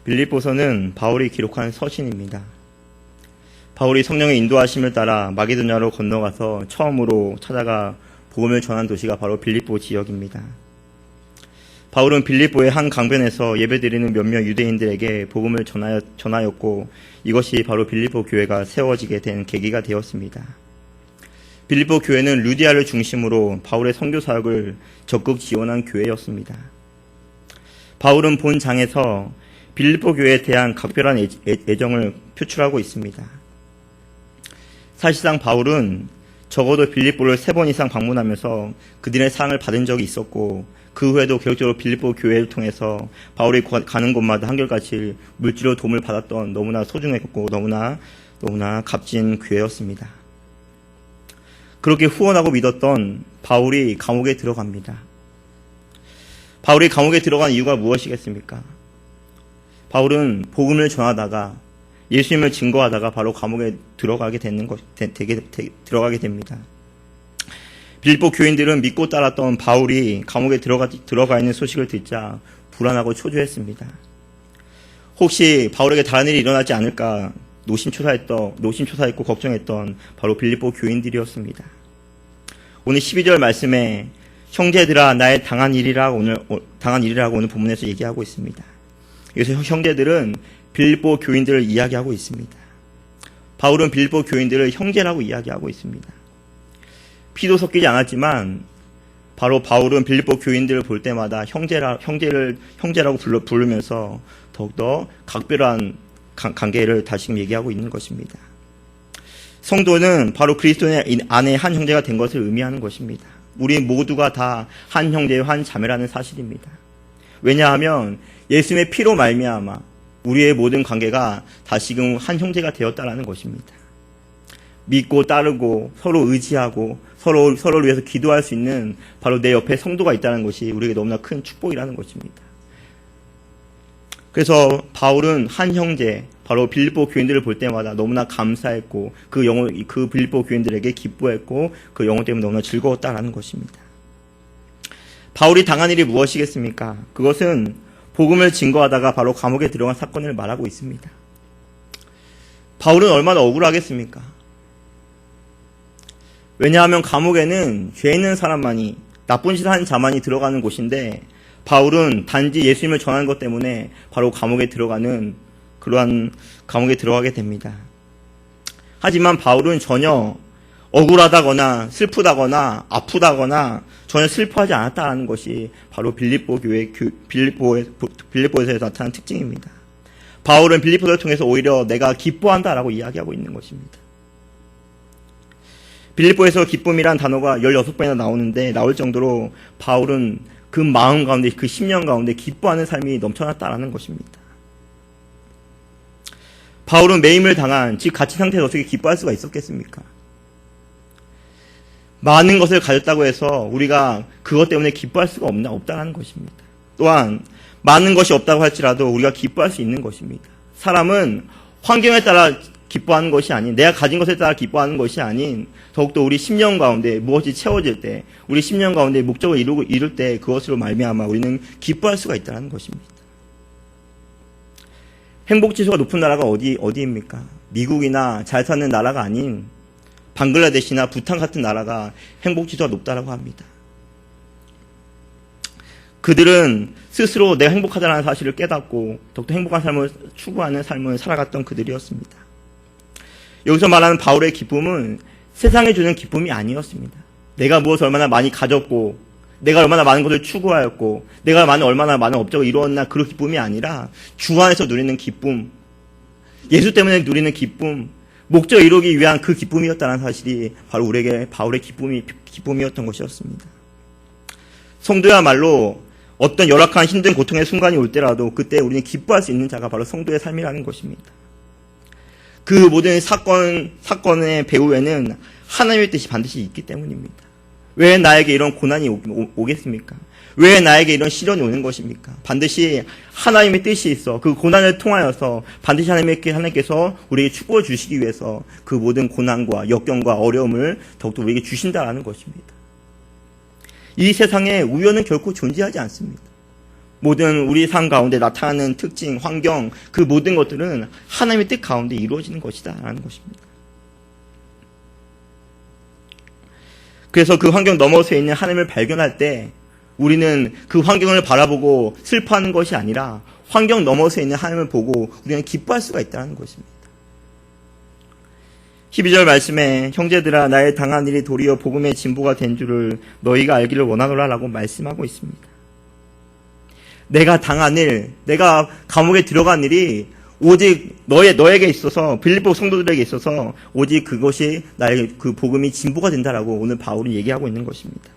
빌립보서는 바울이 기록한 서신입니다. 바울이 성령의 인도하심을 따라 마게도냐로 건너가서 처음으로 찾아가 복음을 전한 도시가 바로 빌립보 지역입니다. 바울은 빌립보의 한 강변에서 예배드리는 몇몇 유대인들에게 복음을 전하였고 이것이 바로 빌립보 교회가 세워지게 된 계기가 되었습니다. 빌립보 교회는 루디아를 중심으로 바울의 선교 사역을 적극 지원한 교회였습니다. 바울은 본 장에서 빌립보 교회에 대한 각별한 애정을 표출하고 있습니다. 사실상 바울은 적어도 빌립보를 3번 이상 방문하면서 그들의 사랑을 받은 적이 있었고 그 후에도 계속적으로 빌립보 교회를 통해서 바울이 가는 곳마다 한결같이 물질로 도움을 받았던 너무나 소중했고 너무나 값진 교회였습니다. 그렇게 후원하고 믿었던 바울이 감옥에 들어갑니다. 바울이 감옥에 들어간 이유가 무엇이겠습니까? 바울은 복음을 전하다가 예수님을 증거하다가 바로 감옥에 들어가게 됩니다. 빌립보 교인들은 믿고 따랐던 바울이 감옥에 들어가 있는 소식을 듣자 불안하고 초조했습니다. 혹시 바울에게 다른 일이 일어나지 않을까 노심초사했고 걱정했던 바로 빌립보 교인들이었습니다. 오늘 12절 말씀에 형제들아 나의 당한 일이라고 오늘 본문에서 얘기하고 있습니다. 여기서 형제들은 빌립보 교인들을 이야기하고 있습니다. 바울은 빌립보 교인들을 형제라고 이야기하고 있습니다. 피도 섞이지 않았지만 바로 바울은 빌립보 교인들을 볼 때마다 형제라고 부르면서 더욱더 각별한 관계를 다시금 얘기하고 있는 것입니다. 성도는 바로 그리스도 안에 한 형제가 된 것을 의미하는 것입니다. 우리 모두가 다 한 형제요 한 자매라는 사실입니다. 왜냐하면 예수님의 피로 말미암아 우리의 모든 관계가 다시금 한 형제가 되었다라는 것입니다. 믿고 따르고 서로 의지하고 서로를 위해서 기도할 수 있는 바로 내 옆에 성도가 있다는 것이 우리에게 너무나 큰 축복이라는 것입니다. 그래서 바울은 한 형제, 바로 빌립보 교인들을 볼 때마다 너무나 감사했고 그 빌립보 교인들에게 기뻐했고 그 영혼 때문에 너무나 즐거웠다라는 것입니다. 바울이 당한 일이 무엇이겠습니까? 그것은 복음을 증거하다가 바로 감옥에 들어간 사건을 말하고 있습니다. 바울은 얼마나 억울하겠습니까? 왜냐하면 감옥에는 죄 있는 사람만이, 나쁜 짓을 하는 자만이 들어가는 곳인데 바울은 단지 예수님을 전하는 것 때문에 바로 감옥에 들어가게 됩니다. 하지만 바울은 전혀 억울하다거나 슬프다거나 아프다거나 전혀 슬퍼하지 않았다는 것이 바로 빌립보에서 나타난 특징입니다. 바울은 빌립보를 통해서 오히려 내가 기뻐한다라고 이야기하고 있는 것입니다. 빌립보에서 기쁨이란 단어가 16번이나 나올 정도로 바울은 그 마음 가운데, 그 심령 가운데 기뻐하는 삶이 넘쳐났다라는 것입니다. 바울은 매임을 당한, 즉 갇힌 상태에서 어떻게 기뻐할 수가 있었겠습니까? 많은 것을 가졌다고 해서 우리가 그것 때문에 기뻐할 수가 없다라는 것입니다. 또한 많은 것이 없다고 할지라도 우리가 기뻐할 수 있는 것입니다. 사람은 환경에 따라 기뻐하는 것이 아닌, 내가 가진 것에 따라 기뻐하는 것이 아닌 더욱더 우리 심령 가운데 무엇이 채워질 때, 우리 심령 가운데 목적을 이룰 때 그것으로 말미암아 우리는 기뻐할 수가 있다는 것입니다. 행복지수가 높은 나라가 어디입니까? 미국이나 잘 사는 나라가 아닌 방글라데시나 부탄 같은 나라가 행복지수가 높다라고 합니다. 그들은 스스로 내가 행복하다는 사실을 깨닫고 더욱더 행복한 삶을 추구하는 삶을 살아갔던 그들이었습니다. 여기서 말하는 바울의 기쁨은 세상에 주는 기쁨이 아니었습니다. 내가 무엇을 얼마나 많이 가졌고 내가 얼마나 많은 것을 추구하였고 내가 얼마나 많은 업적을 이루었나 그런 기쁨이 아니라 주 안에서 누리는 기쁨, 예수 때문에 누리는 기쁨, 목적을 이루기 위한 그 기쁨이었다는 사실이 바로 우리에게 바울의 기쁨이었던 것이었습니다. 성도야말로 어떤 열악한 힘든 고통의 순간이 올 때라도 그때 우리는 기뻐할 수 있는 자가 바로 성도의 삶이라는 것입니다. 그 모든 사건의 배후에는 하나님의 뜻이 반드시 있기 때문입니다. 왜 나에게 이런 고난이 오겠습니까? 왜 나에게 이런 시련이 오는 것입니까? 반드시 하나님의 뜻이 있어. 그 고난을 통하여서 반드시 하나님께서 우리에게 축복을 주시기 위해서 그 모든 고난과 역경과 어려움을 더욱더 우리에게 주신다라는 것입니다. 이 세상에 우연은 결코 존재하지 않습니다. 모든 우리 삶 가운데 나타나는 특징, 환경, 그 모든 것들은 하나님의 뜻 가운데 이루어지는 것이다 라는 것입니다. 그래서 그 환경 너머에 있는 하나님을 발견할 때 우리는 그 환경을 바라보고 슬퍼하는 것이 아니라 환경 너머에 있는 하나님을 보고 우리는 기뻐할 수가 있다는 것입니다. 12절 말씀에 형제들아 나의 당한 일이 도리어 복음의 진보가 된 줄을 너희가 알기를 원하노라 라고 말씀하고 있습니다. 내가 당한 일, 내가 감옥에 들어간 일이 오직 너에게 있어서 빌립보 성도들에게 있어서 오직 그것이 나의 그 복음이 진보가 된다라고 오늘 바울이 얘기하고 있는 것입니다.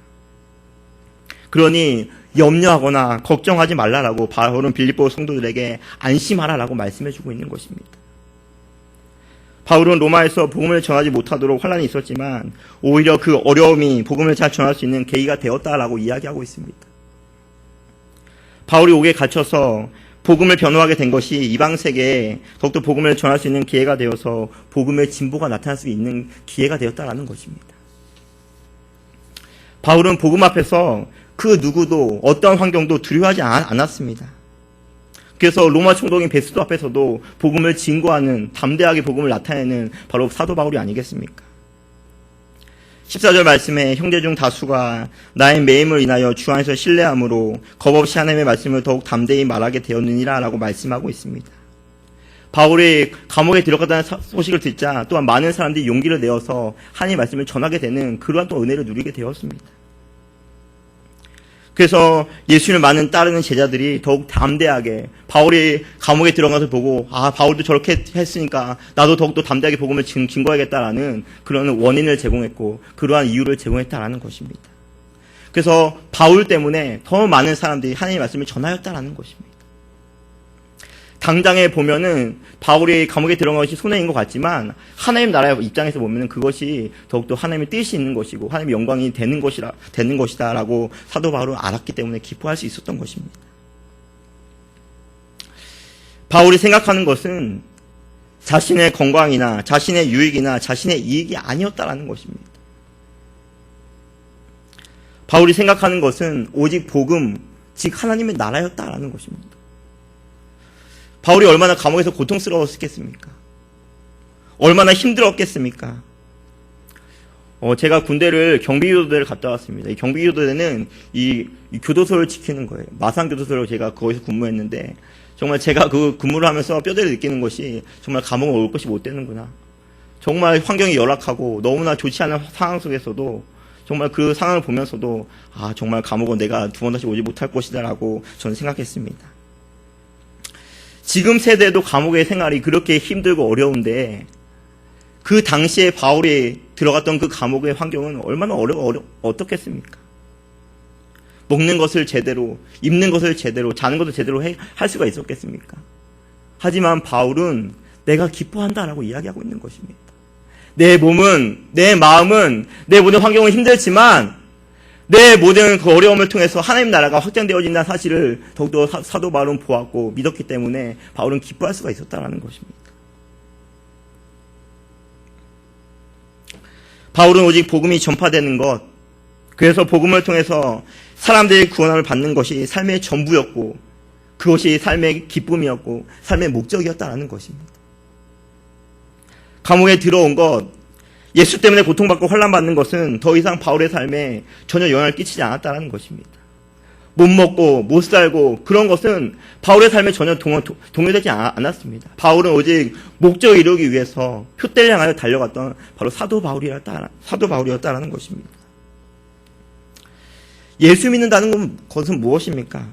그러니 염려하거나 걱정하지 말라라고 바울은 빌립보 성도들에게 안심하라라고 말씀해주고 있는 것입니다. 바울은 로마에서 복음을 전하지 못하도록 환란이 있었지만 오히려 그 어려움이 복음을 잘 전할 수 있는 계기가 되었다라고 이야기하고 있습니다. 바울이 옥에 갇혀서 복음을 변호하게 된 것이 이방 세계에 더욱더 복음을 전할 수 있는 기회가 되어서 복음의 진보가 나타날 수 있는 기회가 되었다라는 것입니다. 바울은 복음 앞에서 그 누구도 어떤 환경도 두려워하지 않았습니다. 그래서 로마 총독인 베스도 앞에서도 복음을 증거하는 담대하게 복음을 나타내는 바로 사도 바울이 아니겠습니까? 14절 말씀에 형제 중 다수가 나의 매임을 인하여 주 안에서 신뢰함으로 겁없이 하나님의 말씀을 더욱 담대히 말하게 되었느니라 라고 말씀하고 있습니다. 바울이 감옥에 들어갔다는 소식을 듣자 또한 많은 사람들이 용기를 내어서 하나님의 말씀을 전하게 되는 그러한 또 은혜를 누리게 되었습니다. 그래서 예수님을 많은 따르는 제자들이 더욱 담대하게 바울이 감옥에 들어가서 보고 바울도 저렇게 했으니까 나도 더욱더 담대하게 복음을 증거해야겠다라는 그런 원인을 제공했고 그러한 이유를 제공했다라는 것입니다. 그래서 바울 때문에 더 많은 사람들이 하나님의 말씀을 전하였다라는 것입니다. 당장에 보면은 바울이 감옥에 들어간 것이 손해인 것 같지만 하나님 나라의 입장에서 보면은 그것이 더욱더 하나님의 뜻이 있는 것이고 하나님의 영광이 되는 것이다라고 사도 바울은 알았기 때문에 기뻐할 수 있었던 것입니다. 바울이 생각하는 것은 자신의 건강이나 자신의 유익이나 자신의 이익이 아니었다라는 것입니다. 바울이 생각하는 것은 오직 복음, 즉 하나님의 나라였다라는 것입니다. 바울이 얼마나 감옥에서 고통스러웠겠습니까? 얼마나 힘들었겠습니까? 제가 군대를 경비교도대를 갔다 왔습니다. 이 경비교도대는 이 교도소를 지키는 거예요. 마산교도소로 제가 거기서 근무했는데 정말 제가 그 근무를 하면서 뼈대를 느끼는 것이 정말 감옥에 올 것이 못 되는구나. 정말 환경이 열악하고 너무나 좋지 않은 상황 속에서도 정말 그 상황을 보면서도 정말 감옥은 내가 두 번 다시 오지 못할 것이다라고 저는 생각했습니다. 지금 세대도 감옥의 생활이 그렇게 힘들고 어려운데 그 당시에 바울이 들어갔던 그 감옥의 환경은 얼마나 어떻겠습니까? 먹는 것을 제대로, 입는 것을 제대로, 자는 것을 제대로 할 수가 있었겠습니까? 하지만 바울은 내가 기뻐한다라고 이야기하고 있는 것입니다. 내 몸은, 내 마음은, 내 모든 환경은 힘들지만 내 모든 그 어려움을 통해서 하나님 나라가 확장되어진다는 사실을 더욱더 사도 바울은 보았고 믿었기 때문에 바울은 기뻐할 수가 있었다는 것입니다. 바울은 오직 복음이 전파되는 것, 그래서 복음을 통해서 사람들의 구원함을 받는 것이 삶의 전부였고 그것이 삶의 기쁨이었고 삶의 목적이었다는 것입니다. 감옥에 들어온 것, 예수 때문에 고통받고 환난받는 것은 더 이상 바울의 삶에 전혀 영향을 끼치지 않았다는 것입니다. 못 먹고 못 살고 그런 것은 바울의 삶에 전혀 동요되지 않았습니다. 바울은 오직 목적을 이루기 위해서 표대를 향하여 달려갔던 바로 사도 바울이었다는 것입니다. 예수 믿는다는 것은 무엇입니까?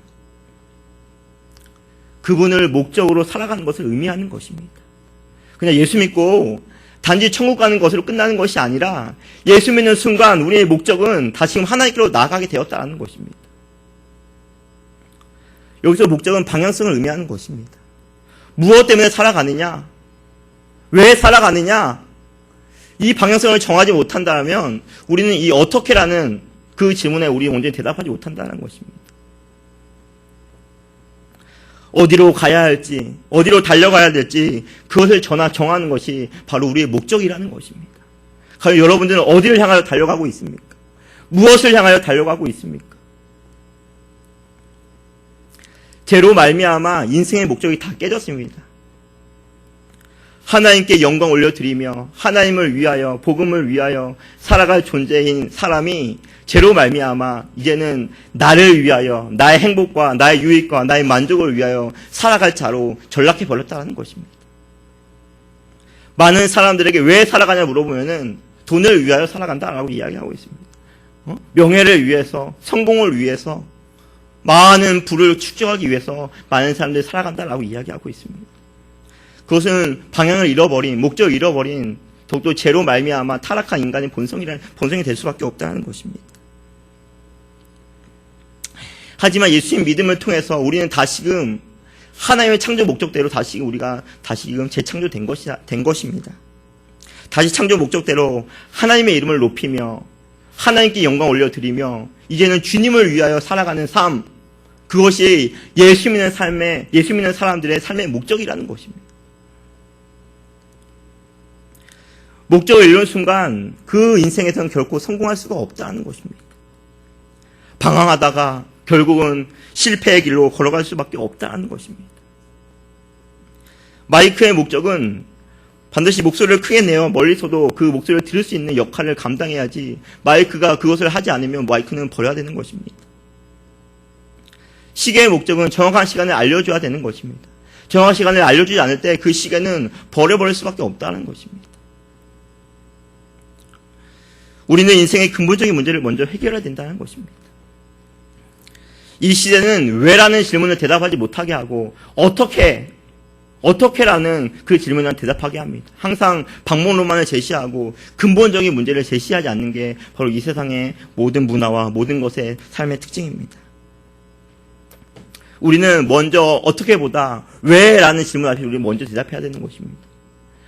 그분을 목적으로 살아가는 것을 의미하는 것입니다. 그냥 예수 믿고 단지 천국 가는 것으로 끝나는 것이 아니라 예수 믿는 순간 우리의 목적은 다시금 하나님께로 나아가게 되었다는 것입니다. 여기서 목적은 방향성을 의미하는 것입니다. 무엇 때문에 살아가느냐? 왜 살아가느냐? 이 방향성을 정하지 못한다면 우리는 이 어떻게라는 그 질문에 우리 온전히 대답하지 못한다는 것입니다. 어디로 가야 할지, 어디로 달려가야 될지 그것을 정하는 것이 바로 우리의 목적이라는 것입니다. 과연 여러분들은 어디를 향하여 달려가고 있습니까? 무엇을 향하여 달려가고 있습니까? 죄로 말미암아 인생의 목적이 다 깨졌습니다. 하나님께 영광 올려드리며 하나님을 위하여 복음을 위하여 살아갈 존재인 사람이 죄로 말미암아 이제는 나를 위하여 나의 행복과 나의 유익과 나의 만족을 위하여 살아갈 자로 전락해 버렸다는 것입니다. 많은 사람들에게 왜 살아가냐 물어보면은 돈을 위하여 살아간다라고 이야기하고 있습니다. 명예를 위해서, 성공을 위해서, 많은 부를 축적하기 위해서 많은 사람들이 살아간다라고 이야기하고 있습니다. 그것은 방향을 잃어버린, 목적을 잃어버린, 더욱더 죄로 말미암아 타락한 인간의 본성이 될 수밖에 없다는 것입니다. 하지만 예수님 믿음을 통해서 우리는 다시금 하나님의 창조 목적대로 우리가 다시금 재창조된 것입니다. 다시 창조 목적대로 하나님의 이름을 높이며 하나님께 영광 올려드리며 이제는 주님을 위하여 살아가는 삶, 그것이 예수 믿는 사람들의 삶의 목적이라는 것입니다. 목적을 이룬 순간 그 인생에서는 결코 성공할 수가 없다는 것입니다. 방황하다가 결국은 실패의 길로 걸어갈 수밖에 없다는 것입니다. 마이크의 목적은 반드시 목소리를 크게 내어 멀리서도 그 목소리를 들을 수 있는 역할을 감당해야지 마이크가 그것을 하지 않으면 마이크는 버려야 되는 것입니다. 시계의 목적은 정확한 시간을 알려줘야 되는 것입니다. 정확한 시간을 알려주지 않을 때 그 시계는 버려버릴 수밖에 없다는 것입니다. 우리는 인생의 근본적인 문제를 먼저 해결해야 된다는 것입니다. 이 시대는 왜라는 질문을 대답하지 못하게 하고 어떻게라는 그 질문에 대답하게 합니다. 항상 방법론만을 제시하고 근본적인 문제를 제시하지 않는 게 바로 이 세상의 모든 문화와 모든 것의 삶의 특징입니다. 우리는 먼저 어떻게보다 왜라는 질문 앞에 우리는 먼저 대답해야 되는 것입니다.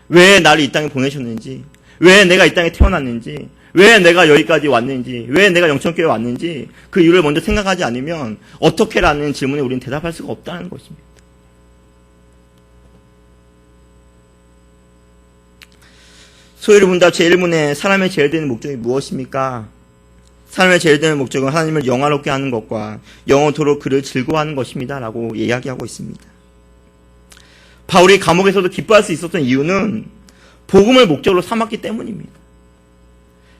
왜 나를 이 땅에 보내셨는지, 왜 내가 이 땅에 태어났는지, 왜 내가 여기까지 왔는지, 왜 내가 영천교회에 왔는지 그 이유를 먼저 생각하지 않으면 어떻게라는 질문에 우리는 대답할 수가 없다는 것입니다. 소위를 본다 제1문에 사람의 제일 되는 목적이 무엇입니까? 사람의 제일 되는 목적은 하나님을 영화롭게 하는 것과 영원토록 그를 즐거워하는 것입니다 라고 이야기하고 있습니다. 바울이 감옥에서도 기뻐할 수 있었던 이유는 복음을 목적으로 삼았기 때문입니다.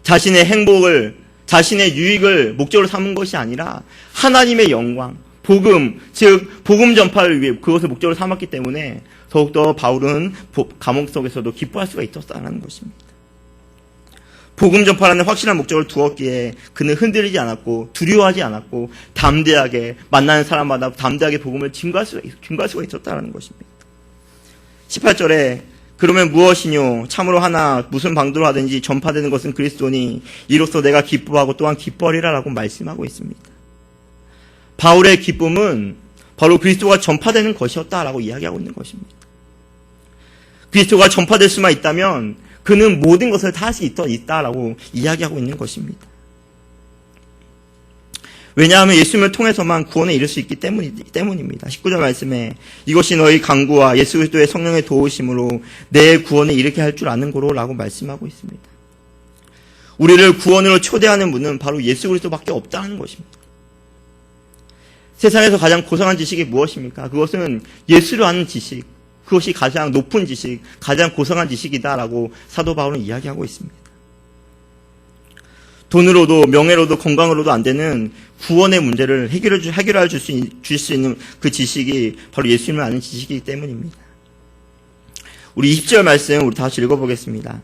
자신의 행복을, 자신의 유익을 목적으로 삼은 것이 아니라 하나님의 영광, 복음, 즉 복음 전파를 위해 그것을 목적으로 삼았기 때문에 더욱더 바울은 감옥 속에서도 기뻐할 수가 있었다는 것입니다. 복음 전파라는 확실한 목적을 두었기에 그는 흔들리지 않았고 두려워하지 않았고 담대하게 만나는 사람마다 담대하게 복음을 증거할 수가 있었다는 것입니다. 18절에 그러면 무엇이뇨? 참으로 하나 무슨 방도로 하든지 전파되는 것은 그리스도니 이로써 내가 기뻐하고 또한 기뻐하리라 라고 말씀하고 있습니다. 바울의 기쁨은 바로 그리스도가 전파되는 것이었다라고 이야기하고 있는 것입니다. 그리스도가 전파될 수만 있다면 그는 모든 것을 다 할 수 있다라고 이야기하고 있는 것입니다. 왜냐하면 예수님을 통해서만 구원에 이를 수 있기 때문입니다. 19절 말씀에 이것이 너희 강구와 예수 그리스도의 성령의 도우심으로 내 구원에 이르게 할 줄 아는 고로 라고 말씀하고 있습니다. 우리를 구원으로 초대하는 분은 바로 예수 그리스도밖에 없다는 것입니다. 세상에서 가장 고상한 지식이 무엇입니까? 그것은 예수를 아는 지식, 그것이 가장 높은 지식, 가장 고상한 지식이다라고 사도 바울은 이야기하고 있습니다. 돈으로도 명예로도 건강으로도 안 되는 구원의 문제를 해결할 줄 수 있는 그 지식이 바로 예수님을 아는 지식이기 때문입니다. 우리 20절 말씀 우리 다시 읽어보겠습니다.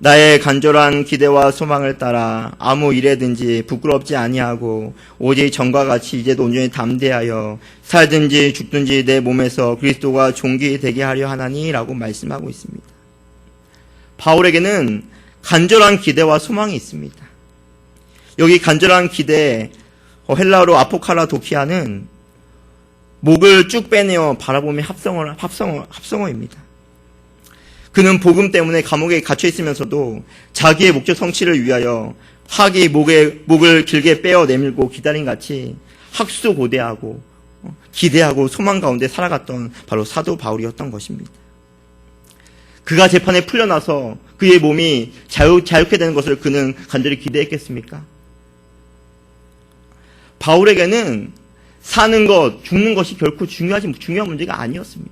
나의 간절한 기대와 소망을 따라 아무 일에든지 부끄럽지 아니하고 오직 전과 같이 이제도 온전히 담대하여 살든지 죽든지 내 몸에서 그리스도가 존귀되게 하려 하나니라고 말씀하고 있습니다. 바울에게는 간절한 기대와 소망이 있습니다. 여기 간절한 기대, 헬라어로 아포칼라도키아는 목을 쭉 빼내어 바라보며 합성어입니다. 그는 복음 때문에 감옥에 갇혀 있으면서도 자기의 목적 성취를 위하여 학이 목을 길게 빼어 내밀고 기다린 같이 학수고대하고 기대하고 소망 가운데 살아갔던 바로 사도 바울이었던 것입니다. 그가 재판에 풀려나서 그의 몸이 자유케 되는 것을 그는 간절히 기대했겠습니까? 바울에게는 사는 것, 죽는 것이 결코 중요한 문제가 아니었습니다.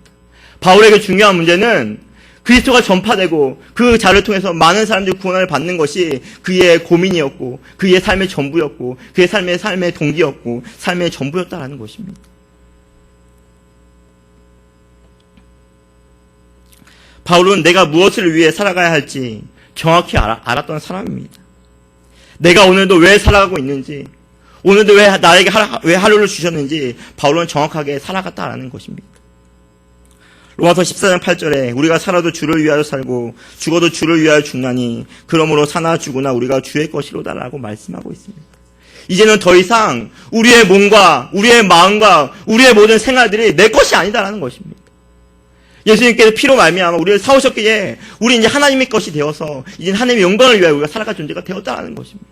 바울에게 중요한 문제는 그리스도가 전파되고 그 자를 통해서 많은 사람들이 구원을 받는 것이 그의 고민이었고 그의 삶의 전부였고 그의 삶의 동기였고 삶의 전부였다라는 것입니다. 바울은 내가 무엇을 위해 살아가야 할지 정확히 알았던 사람입니다. 내가 오늘도 왜 살아가고 있는지, 오늘도 왜 나에게 왜 하루를 주셨는지 바울은 정확하게 살아갔다라는 것입니다. 로마서 14장 8절에 우리가 살아도 주를 위하여 살고 죽어도 주를 위하여 죽나니 그러므로 사나 죽으나 우리가 주의 것이로다라고 말씀하고 있습니다. 이제는 더 이상 우리의 몸과 우리의 마음과 우리의 모든 생활들이 내 것이 아니다라는 것입니다. 예수님께서 피로 말미암아 우리를 사오셨기에 우리 이제 하나님의 것이 되어서 이제 하나님의 영광을 위하여 우리가 살아갈 존재가 되었다라는 것입니다.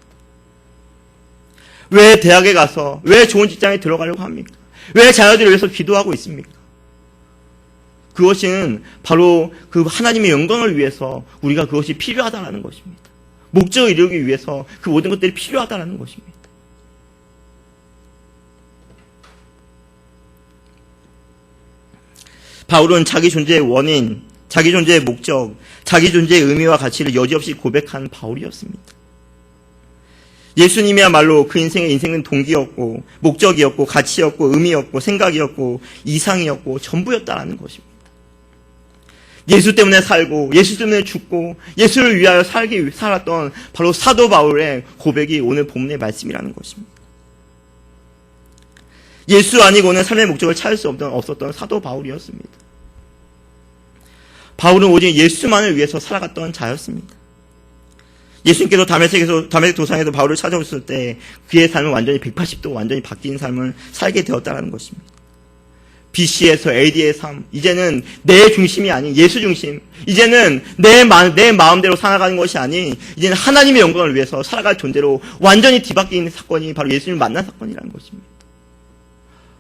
왜 대학에 가서 왜 좋은 직장에 들어가려고 합니까? 왜 자녀들을 위해서 기도하고 있습니까? 그것은 바로 그 하나님의 영광을 위해서 우리가 그것이 필요하다라는 것입니다. 목적을 이루기 위해서 그 모든 것들이 필요하다라는 것입니다. 바울은 자기 존재의 원인, 자기 존재의 목적, 자기 존재의 의미와 가치를 여지없이 고백한 바울이었습니다. 예수님이야말로 그 인생은 동기였고 목적이었고 가치였고 의미였고 생각이었고 이상이었고 전부였다라는 것입니다. 예수 때문에 살고 예수 때문에 죽고 예수를 위하여 살았던 바로 사도 바울의 고백이 오늘 본문의 말씀이라는 것입니다. 예수 아니고는 삶의 목적을 찾을 수 없었던 사도 바울이었습니다. 바울은 오직 예수만을 위해서 살아갔던 자였습니다. 예수님께서 다메섹 도상에서 바울을 찾아오셨을 때 그의 삶은 완전히 180도 완전히 바뀐 삶을 살게 되었다는 것입니다. BC에서 AD의 삶, 이제는 내 중심이 아닌 예수 중심, 이제는 내 마음대로 살아가는 것이 아닌 이제는 하나님의 영광을 위해서 살아갈 존재로 완전히 뒤바뀐 사건이 바로 예수님을 만난 사건이라는 것입니다.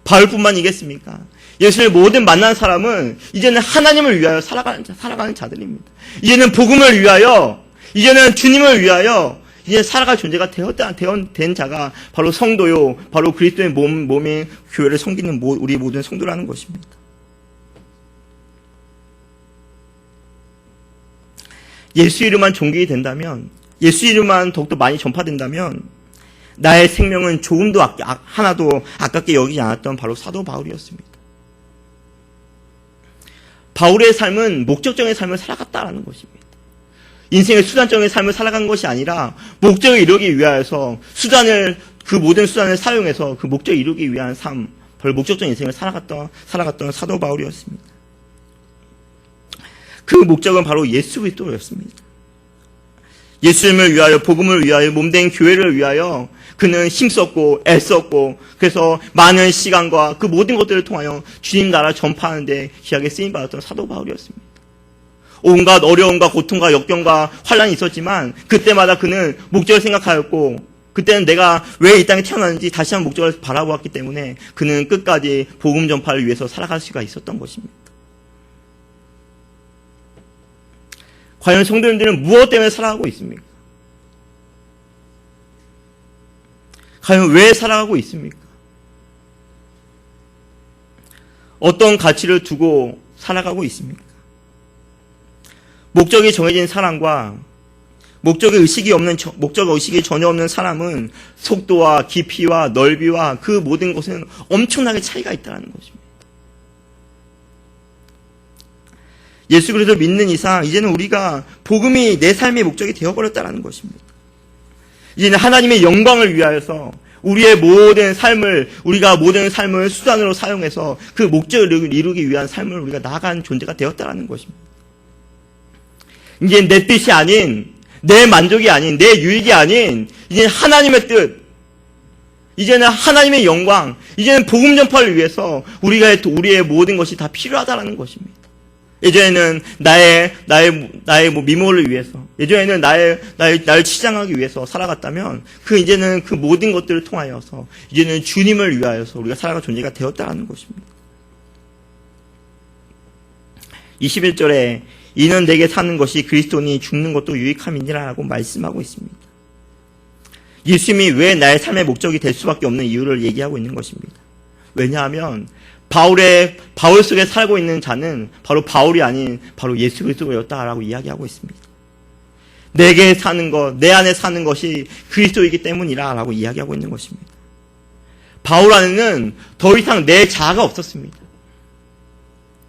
바울뿐만이겠습니까? 예수를 모든 만난 사람은 이제는 하나님을 위하여 살아가는 자들입니다. 이제는 복음을 위하여, 이제는 주님을 위하여 이제 살아갈 존재가 된 자가 바로 성도요, 바로 그리스도의 몸인 교회를 섬기는 우리 모든 성도라는 것입니다. 예수 이름만 존귀히 된다면, 예수 이름만 더욱더 많이 전파된다면 나의 생명은 조금도 하나도 아깝게 여기지 않았던 바로 사도 바울이었습니다. 바울의 삶은 목적적인 삶을 살아갔다라는 것입니다. 인생의 수단적인 삶을 살아간 것이 아니라 목적을 이루기 위하여서 그 모든 수단을 사용해서 그 목적을 이루기 위한 삶, 바로 목적적인 인생을 살아갔던 사도 바울이었습니다. 그 목적은 바로 예수 그리스도였습니다. 예수님을 위하여, 복음을 위하여, 몸된 교회를 위하여 그는 힘썼고 애썼고 그래서 많은 시간과 그 모든 것들을 통하여 주님 나라 전파하는 데 귀하게 쓰임받았던 사도 바울이었습니다. 온갖 어려움과 고통과 역경과 환란이 있었지만 그때마다 그는 목적을 생각하였고 그때는 내가 왜 이 땅에 태어났는지 다시 한번 목적을 바라보았기 때문에 그는 끝까지 복음 전파를 위해서 살아갈 수가 있었던 것입니다. 과연 성도님들은 무엇 때문에 살아가고 있습니까? 과연 왜 살아가고 있습니까? 어떤 가치를 두고 살아가고 있습니까? 목적이 정해진 사람과 목적 의식이 전혀 없는 사람은 속도와 깊이와 넓이와 그 모든 것은 엄청나게 차이가 있다는 것입니다. 예수 그리스도를 믿는 이상 이제는 우리가 복음이 내 삶의 목적이 되어버렸다는 것입니다. 이제는 하나님의 영광을 위하여서 우리가 모든 삶을 수단으로 사용해서 그 목적을 이루기 위한 삶을 우리가 나아간 존재가 되었다는 것입니다. 이제 내 뜻이 아닌, 내 만족이 아닌, 내 유익이 아닌, 이제는 하나님의 뜻, 이제는 하나님의 영광, 이제는 복음 전파를 위해서 우리의 모든 것이 다 필요하다는 것입니다. 예전에는 나의 미모를 위해서, 예전에는 나를 치장하기 위해서 살아갔다면, 이제는 그 모든 것들을 통하여서, 이제는 주님을 위하여서 우리가 살아갈 존재가 되었다는 것입니다. 21절에, 이는 내게 사는 것이 그리스도니 죽는 것도 유익함이니라라고 말씀하고 있습니다. 예수님이 왜 나의 삶의 목적이 될 수밖에 없는 이유를 얘기하고 있는 것입니다. 왜냐하면 바울 속에 살고 있는 자는 바로 바울이 아닌 바로 예수 그리스도였다라고 이야기하고 있습니다. 내게 사는 것, 내 안에 사는 것이 그리스도이기 때문이라라고 이야기하고 있는 것입니다. 바울 안에는 더 이상 내 자아가 없었습니다.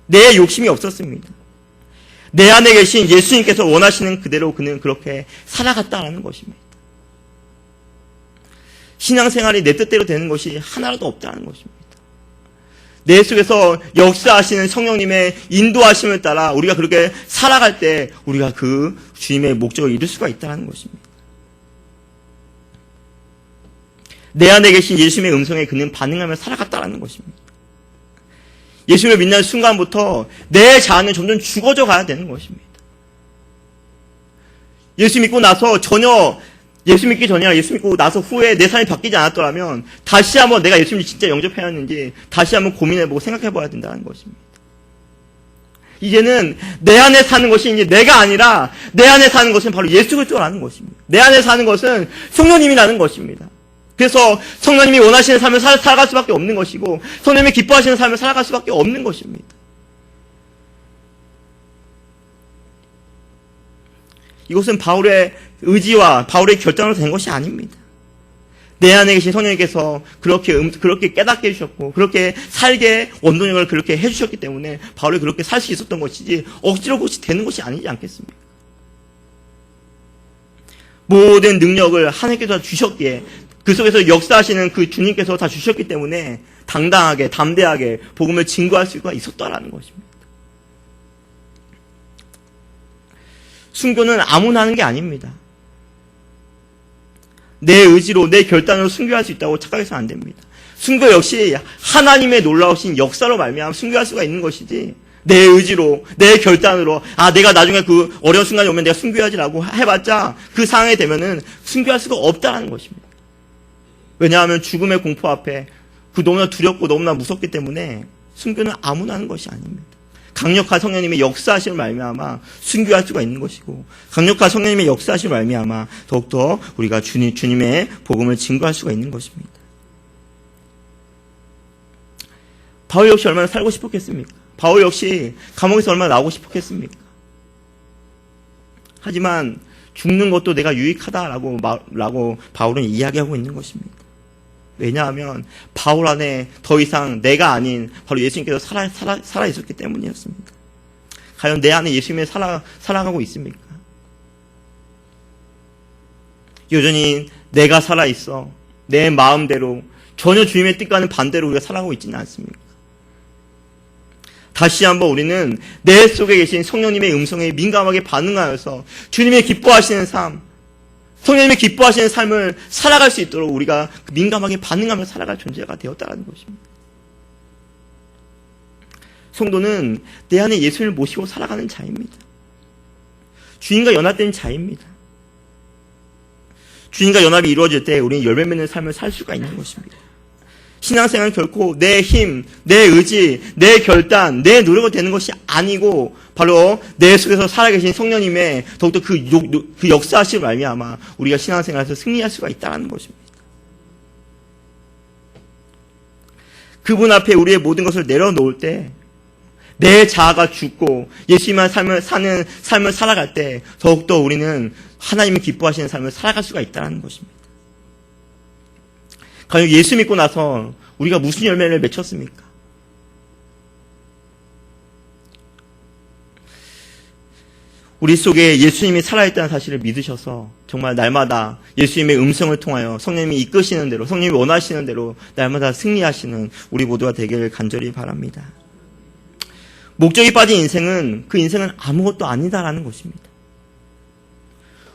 내 욕심이 없었습니다. 내 안에 계신 예수님께서 원하시는 그대로 그는 그렇게 살아갔다라는 것입니다. 신앙생활이 내 뜻대로 되는 것이 하나라도 없다는 것입니다. 내 속에서 역사하시는 성령님의 인도하심을 따라 우리가 그렇게 살아갈 때 우리가 그 주님의 목적을 이룰 수가 있다는 것입니다. 내 안에 계신 예수님의 음성에 그는 반응하며 살아갔다는 것입니다. 예수님을 믿는 순간부터 내 자아는 점점 죽어져 가야 되는 것입니다. 예수 믿고 나서 예수 믿기 전이나 예수 믿고 나서 후에 내 삶이 바뀌지 않았더라면 다시 한번 내가 예수님을 진짜 영접해왔는지 다시 한번 고민해보고 생각해봐야 된다는 것입니다. 이제는 내 안에 사는 것이 이제 내가 아니라 내 안에 사는 것은 바로 예수 그리스도라는 것입니다. 내 안에 사는 것은 성령님이라는 것입니다. 그래서 성령님이 원하시는 삶을 살아갈 수밖에 없는 것이고 성령님이 기뻐하시는 삶을 살아갈 수밖에 없는 것입니다. 이것은 바울의 의지와 바울의 결단으로 된 것이 아닙니다. 내 안에 계신 성령님께서 그렇게 깨닫게 해주셨고 그렇게 살게 원동력을 그렇게 해주셨기 때문에 바울이 그렇게 살 수 있었던 것이지 억지로 그것이 되는 것이 아니지 않겠습니까? 모든 능력을 하나님께서 주셨기에 그 속에서 역사하시는 그 주님께서 다 주셨기 때문에 당당하게 담대하게 복음을 증거할 수가 있었다라는 것입니다. 순교는 아무나 하는 게 아닙니다. 내 의지로 내 결단으로 순교할 수 있다고 착각해서는 안 됩니다. 순교 역시 하나님의 놀라우신 역사로 말미암아 순교할 수가 있는 것이지 내 의지로 내 결단으로 내가 나중에 그 어려운 순간이 오면 내가 순교하지라고 해봤자 그 상황이 되면은 순교할 수가 없다는 것입니다. 왜냐하면 죽음의 공포 앞에 너무나 두렵고 너무나 무섭기 때문에 순교는 아무나 하는 것이 아닙니다. 강력한 성령님의 역사하심을 말미암아 순교할 수가 있는 것이고 강력한 성령님의 역사하심을 말미암아 더욱더 우리가 주님의 복음을 증거할 수가 있는 것입니다. 바울 역시 얼마나 살고 싶었겠습니까? 바울 역시 감옥에서 얼마나 나오고 싶었겠습니까? 하지만 죽는 것도 내가 유익하다라고 바울은 이야기하고 있는 것입니다. 왜냐하면 바울 안에 더 이상 내가 아닌 바로 예수님께서 살아 있었기 때문이었습니다. 과연 내 안에 예수님이 살아가고 있습니까? 여전히 내가 살아 있어 내 마음대로 전혀 주님의 뜻과는 반대로 우리가 살아가고 있지는 않습니까? 다시 한번 우리는 내 속에 계신 성령님의 음성에 민감하게 반응하여서 주님의 기뻐하시는 삶, 성령님이 기뻐하시는 삶을 살아갈 수 있도록 우리가 민감하게 반응하며 살아갈 존재가 되었다는 것입니다. 성도는 내 안에 예수님을 모시고 살아가는 자입니다. 주님과 연합된 자입니다. 주님과 연합이 이루어질 때 우리는 열매 맺는 삶을 살 수가 있는 것입니다. 신앙생활은 결코 내 힘, 내 의지, 내 결단, 내 노력으로 되는 것이 아니고 바로 내 속에서 살아계신 성령님의 더욱더 그 역사하심을 말미암아 우리가 신앙생활에서 승리할 수가 있다는 것입니다. 그분 앞에 우리의 모든 것을 내려놓을 때 내 자아가 죽고 예수님만 사는 삶을 살아갈 때 더욱더 우리는 하나님이 기뻐하시는 삶을 살아갈 수가 있다는 것입니다. 과연 예수 믿고 나서 우리가 무슨 열매를 맺혔습니까? 우리 속에 예수님이 살아있다는 사실을 믿으셔서 정말 날마다 예수님의 음성을 통하여 성령님이 이끄시는 대로 성령님이 원하시는 대로 날마다 승리하시는 우리 모두가 되기를 간절히 바랍니다. 목적이 빠진 인생은 그 인생은 아무것도 아니다라는 것입니다.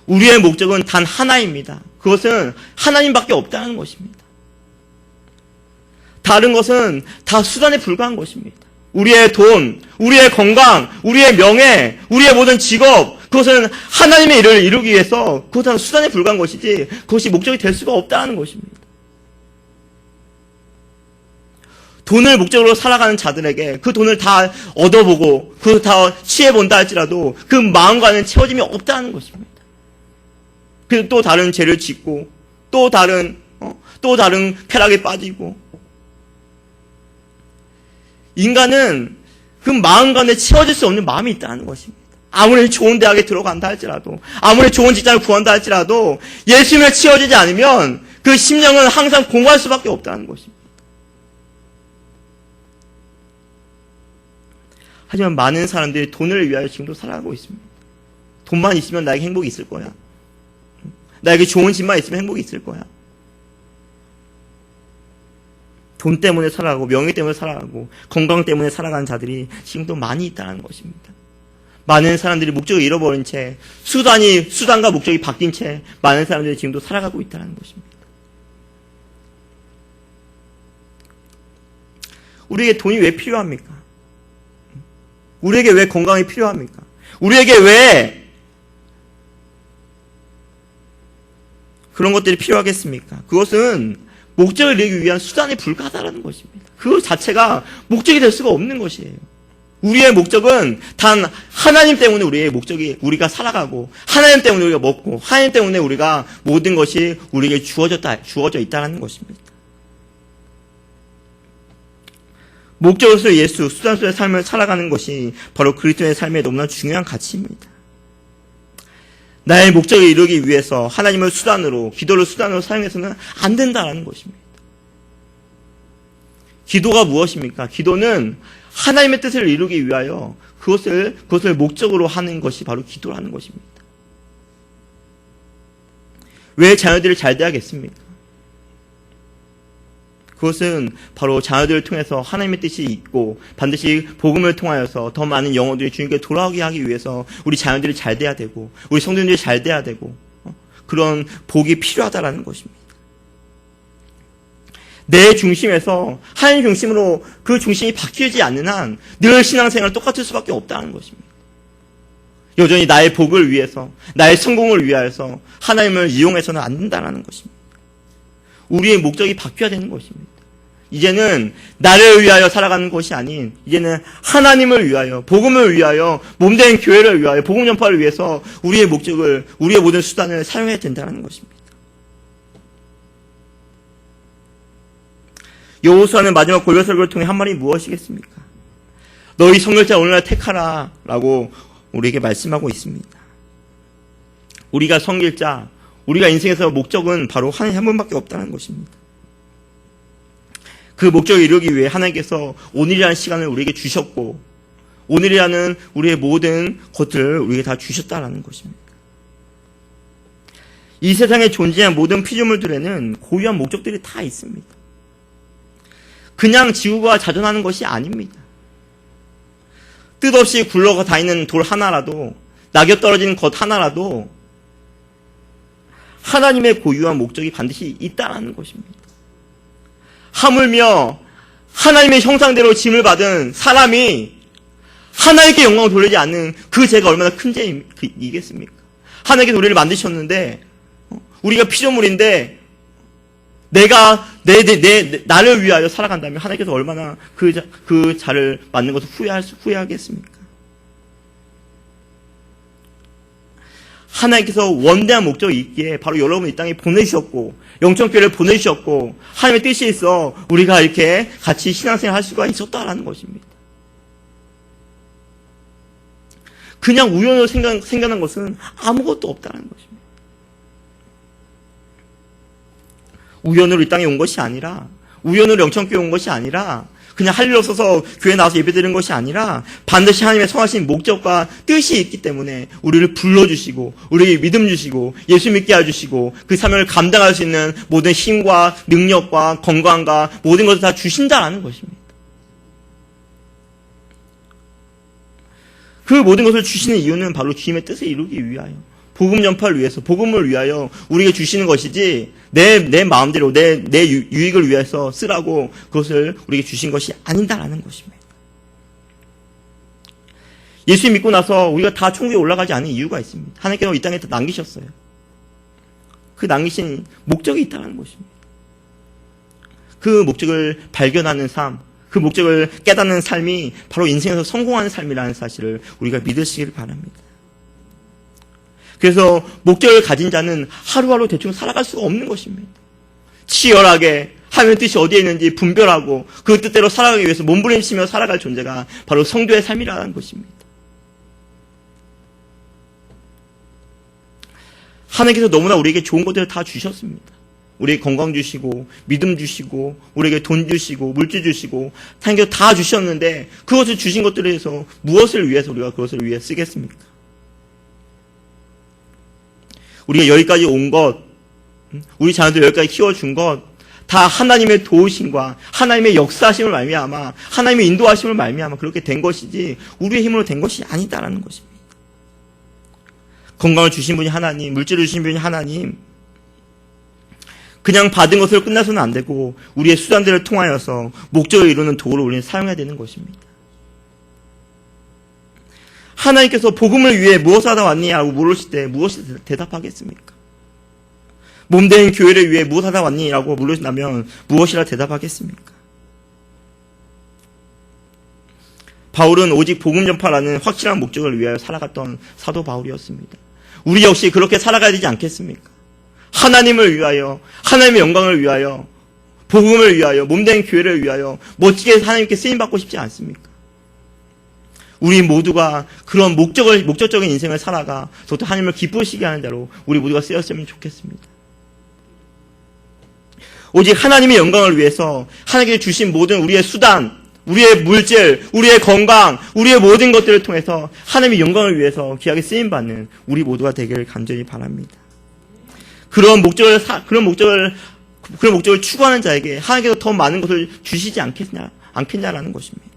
우리의 목적은 단 하나입니다. 그것은 하나님밖에 없다는 것입니다. 다른 것은 다 수단에 불과한 것입니다. 우리의 돈, 우리의 건강, 우리의 명예, 우리의 모든 직업, 그것은 하나님의 일을 이루기 위해서 그것은 수단에 불과한 것이지 그것이 목적이 될 수가 없다는 것입니다. 돈을 목적으로 살아가는 자들에게 그 돈을 다 얻어보고 그걸 다 취해본다 할지라도 그 마음과는 채워짐이 없다는 것입니다. 그래서 또 다른 죄를 짓고 또 다른 쾌락에 빠지고 인간은 그 마음 가운데 채워질 수 없는 마음이 있다는 것입니다. 아무리 좋은 대학에 들어간다 할지라도, 아무리 좋은 직장을 구한다 할지라도 예수님을 채워지지 않으면 그 심령은 항상 공고할 수밖에 없다는 것입니다. 하지만 많은 사람들이 돈을 위하여 지금도 살아가고 있습니다. 돈만 있으면 나에게 행복이 있을 거야. 나에게 좋은 집만 있으면 행복이 있을 거야. 돈 때문에 살아가고 명예 때문에 살아가고 건강 때문에 살아가는 자들이 지금도 많이 있다는 것입니다. 많은 사람들이 목적을 잃어버린 채 수단과 목적이 바뀐 채 많은 사람들이 지금도 살아가고 있다는 것입니다. 우리에게 돈이 왜 필요합니까? 우리에게 왜 건강이 필요합니까? 우리에게 왜 그런 것들이 필요하겠습니까? 그것은 목적을 이루기 위한 수단에 불과하다는 것입니다. 그것 자체가 목적이 될 수가 없는 것이에요. 우리의 목적은 단 하나님 때문에 우리가 살아가고, 하나님 때문에 우리가 먹고, 하나님 때문에 우리가 모든 것이 우리에게 주어져 있다는 것입니다. 목적으로서 예수, 수단으로서의 삶을 살아가는 것이 바로 그리스도의 삶의 너무나 중요한 가치입니다. 나의 목적을 이루기 위해서 하나님을 수단으로, 기도를 수단으로 사용해서는 안 된다는 것입니다. 기도가 무엇입니까? 기도는 하나님의 뜻을 이루기 위하여 그것을 목적으로 하는 것이 바로 기도라는 것입니다. 왜 자녀들을 잘 대하겠습니까? 그것은 바로 자녀들을 통해서 하나님의 뜻이 있고 반드시 복음을 통하여서 더 많은 영혼들이 주님께 돌아오게 하기 위해서 우리 자녀들이 잘 돼야 되고 우리 성도들이 잘 돼야 되고 그런 복이 필요하다라는 것입니다. 내 중심에서 하나님 중심으로 그 중심이 바뀌지 않는 한 늘 신앙생활 똑같을 수밖에 없다는 것입니다. 여전히 나의 복을 위해서 나의 성공을 위하여서 하나님을 이용해서는 안 된다는 것입니다. 우리의 목적이 바뀌어야 되는 것입니다. 이제는 나를 위하여 살아가는 것이 아닌 이제는 하나님을 위하여 복음을 위하여 몸된 교회를 위하여 복음 전파를 위해서 우리의 목적을 우리의 모든 수단을 사용해야 된다는 것입니다. 여호수아는 마지막 골별설교를 통해 한 말이 무엇이겠습니까? 너희 성결자 오늘날 택하라 라고 우리에게 말씀하고 있습니다. 우리가 성결자, 우리가 인생에서 목적은 바로 하나님 한 분밖에 없다는 것입니다. 그 목적을 이루기 위해 하나님께서 오늘이라는 시간을 우리에게 주셨고 오늘이라는 우리의 모든 것들을 우리에게 다 주셨다는 것입니다. 이 세상에 존재한 모든 피조물들에는 고유한 목적들이 다 있습니다. 그냥 지구가 자전하는 것이 아닙니다. 뜻없이 굴러가 다니는 돌 하나라도 낙엽 떨어지는 것 하나라도 하나님의 고유한 목적이 반드시 있다는 것입니다. 하물며 하나님의 형상대로 짐을 받은 사람이 하나님께 영광을 돌리지 않는 그 죄가 얼마나 큰 죄이겠습니까? 하나님께서 우리를 만드셨는데 우리가 피조물인데 나를 위하여 살아간다면 하나님께서 얼마나 그 자를 맞는 것을 후회하겠습니까? 하나님께서 원대한 목적이 있기에 바로 여러분을 이 땅에 보내주셨고 영천교회를 보내주셨고 하나님의 뜻이 있어 우리가 이렇게 같이 신앙생활 할 수가 있었다라는 것입니다. 그냥 우연으로 생겨난 것은 아무것도 없다는 것입니다. 우연으로 이 땅에 온 것이 아니라 우연으로 영천교회 온 것이 아니라 그냥 할 일 없어서 교회 나와서 예배드리는 것이 아니라 반드시 하나님의 성하신 목적과 뜻이 있기 때문에 우리를 불러주시고 우리에게 믿음 주시고 예수 믿게 해주시고 그 사명을 감당할 수 있는 모든 힘과 능력과 건강과 모든 것을 다 주신다라는 것입니다. 그 모든 것을 주시는 이유는 바로 주님의 뜻을 이루기 위하여 복음 전파를 위해서 복음을 위하여 우리에게 주시는 것이지 내 마음대로 내 유익을 위해서 쓰라고 그것을 우리에게 주신 것이 아니다라는 것입니다. 예수 믿고 나서 우리가 다 천국에 올라가지 않은 이유가 있습니다. 하나님께서 이 땅에 다 남기셨어요. 그 남기신 목적이 있다는 것입니다. 그 목적을 발견하는 삶, 그 목적을 깨닫는 삶이 바로 인생에서 성공하는 삶이라는 사실을 우리가 믿으시길 바랍니다. 그래서 목적을 가진 자는 하루하루 대충 살아갈 수가 없는 것입니다. 치열하게 하나님의 뜻이 어디에 있는지 분별하고 그 뜻대로 살아가기 위해서 몸부림치며 살아갈 존재가 바로 성도의 삶이라는 것입니다. 하나님께서 너무나 우리에게 좋은 것들을 다 주셨습니다. 우리에게 건강 주시고 믿음 주시고 우리에게 돈 주시고 물질 주시고 하나님께서 다 주셨는데 그것을 주신 것들에 대해서 무엇을 위해서 우리가 그것을 위해 쓰겠습니까? 우리가 여기까지 온 것, 우리 자녀들 여기까지 키워준 것 다 하나님의 도우심과 하나님의 역사하심을 말미암아 하나님의 인도하심을 말미암아 그렇게 된 것이지 우리의 힘으로 된 것이 아니다라는 것입니다. 건강을 주신 분이 하나님, 물질을 주신 분이 하나님, 그냥 받은 것으로 끝나서는 안 되고 우리의 수단들을 통하여서 목적을 이루는 도구를 우리는 사용해야 되는 것입니다. 하나님께서 복음을 위해 무엇을 하다 왔느냐고 물으실 때 무엇을 대답하겠습니까? 몸된 교회를 위해 무엇을 하다 왔느냐고 물으신다면 무엇이라 대답하겠습니까? 바울은 오직 복음 전파라는 확실한 목적을 위하여 살아갔던 사도 바울이었습니다. 우리 역시 그렇게 살아가야 되지 않겠습니까? 하나님을 위하여, 하나님의 영광을 위하여, 복음을 위하여, 몸된 교회를 위하여 멋지게 하나님께 쓰임받고 싶지 않습니까? 우리 모두가 그런 목적적인 인생을 살아가 더욱더 하나님을 기쁘시게 하는 대로 우리 모두가 쓰였으면 좋겠습니다. 오직 하나님의 영광을 위해서 하나님께 주신 모든 우리의 수단, 우리의 물질, 우리의 건강, 우리의 모든 것들을 통해서 하나님의 영광을 위해서 귀하게 쓰임받는 우리 모두가 되기를 간절히 바랍니다. 그런 목적을 추구하는 자에게 하나님께서 더 많은 것을 주시지 않겠냐라는 것입니다.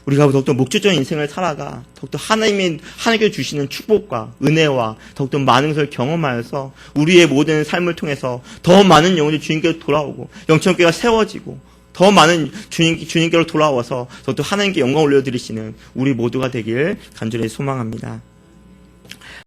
우리가 더욱더 목적적인 인생을 살아가 더욱더 하나님께 주시는 축복과 은혜와 더욱더 많은 것을 경험하여서 우리의 모든 삶을 통해서 더 많은 영혼이 주님께로 돌아오고 영천교회가 세워지고 더 많은 주님께로 돌아와서 더욱더 하나님께 영광을 올려드리시는 우리 모두가 되길 간절히 소망합니다.